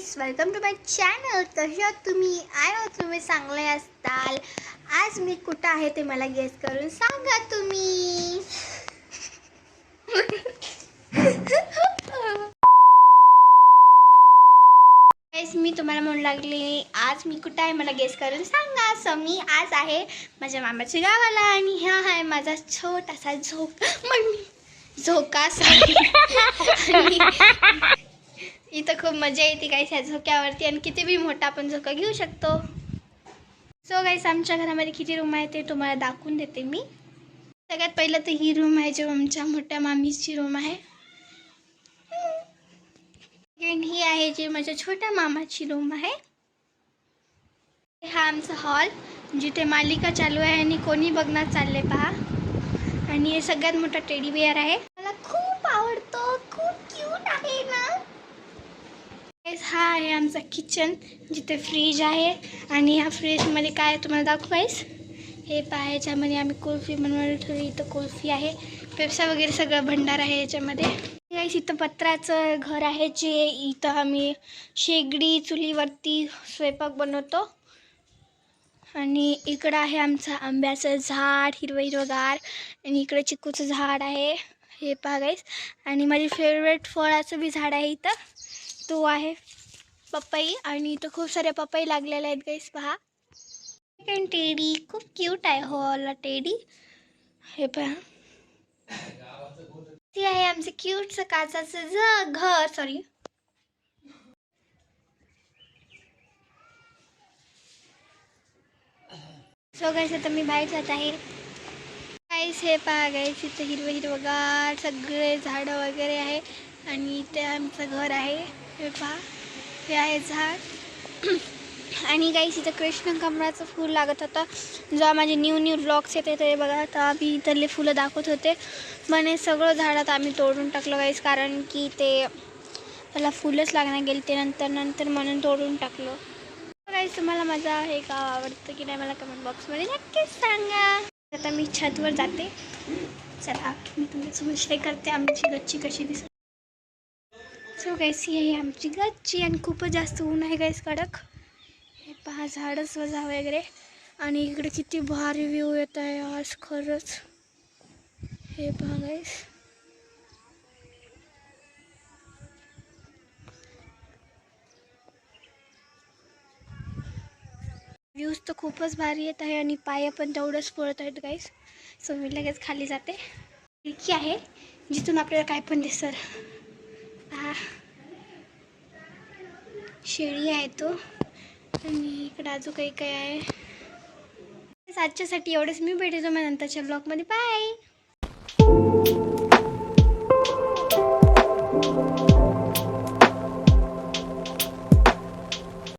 Guys, welcome to my channel. कसे आहात तुम्ही? आय होप तुम्ही चांगले असताल. आज मी कुठं आहे ते मला गेस करून सांगा तुम्ही. गाईज, मी तुम्हाला म्हणू लागले आज मी कुठं आहे मला गेस करून सांगा. सो मी आज आहे माझ्या मामाच्या गावाला आणि हा आहे माझा छोटासा झोका. इथं खूप मजा येते गाईस ह्या झोक्यावरती आणि किती बी मोठा आपण झोका घेऊ शकतो. सो गाईस, आमच्या घरामध्ये किती रूम आहे ते तुम्हाला दाखवून देते मी. सगळ्यात पहिलं तर ही रूम आहे जो आमच्या मोठ्या मामीची रूम आहे. ही आहे जी माझ्या छोट्या मामाची रूम आहे. हा आमचा हॉल जिथे मालिका चालू आहे आणि कोणी बघणार चालले पहा. आणि हे सगळ्यात मोठा टेडी बिअर आहे, मला खूप आवडतो, खूप क्यूट आहे ना. हा आहे आमचा किचन जिथे फ्रीज आहे आणि ह्या फ्रीजमध्ये काय तुम्हाला दाखवू गाईस. हे पहा, याच्यामध्ये आम्ही कुल्फी बनवून ठेवली. इथं कुल्फी आहे, पेप्सा वगैरे सगळं भंडार आहे याच्यामध्ये. गाईस, इथं पत्राचं घर आहे जे इथं आम्ही शेगडी चुलीवरती स्वयंपाक बनवतो. आणि इकडं आहे आमचं आंब्याचं झाड हिरवगार आणि इकडे चिकूचं झाड आहे. हे पहा गाईस, आणि माझी फेवरेट फळाचं बी झाड आहे इथं, तो आहे पपई. आणि इथं खूप सारे पपई लागलेले आहेत गाईस पहा. टेडी खूप क्यूट आहे हो टेडी. हे पहा, ते आहे आमचं क्यूटचं काचाचं घर. सॉरी, सो गाईस आता मी बाहेर जात आहे. गाईस हे पहा गाईस, इथं हिरवगार सगळे झाडं वगैरे आहे आणि इथे आमचं घर आहे. हे पहा, हे आहे झाड. आणि गाईस इथं कृष्ण कमळाचं फूल लागत होतं. जेव्हा माझे न्यू ब्लॉग्स येते ते बघा, तर आम्ही इथले फुलं दाखवत होते. म्हणे सगळं झाडात आम्ही तोडून टाकलं गाईस, कारण की ते त्याला फुलंच लागणार गेली ते नंतर म्हणून तोडून टाकलं. गाईस, तुम्हाला माझा हे गाव आवडतं की नाही मला कमेंट बॉक्समध्ये नक्कीच सांगा. आता मी छतवर जाते. चला मी तुमच्यासोबत शेअर करते आमची गच्ची कशी दिसते. सो गाईस, ही आहे आमची गच्ची आणि खूपच जास्त ऊन आहे गाईस, कडक. हे पहा झाडच वगैरे. आणि इकडे किती भारी व्ह्यू येत आहे आज खरंच. हे पहा गाईस, व्ह्यूज तर खूपच भारी येत आहे आणि पाय पण तेवढंच पळत आहेत गाईस. सो मी लगेच खाली जाते. खिडकी आहे जिथून आपल्याला काय पण दिसतं. हा शेळी आहे तो, आणि इकडं अजून काही आहे. आजच्यासाठी एवढंच. मी भेटतो मग नंतरच्या ब्लॉगमध्ये. बाय.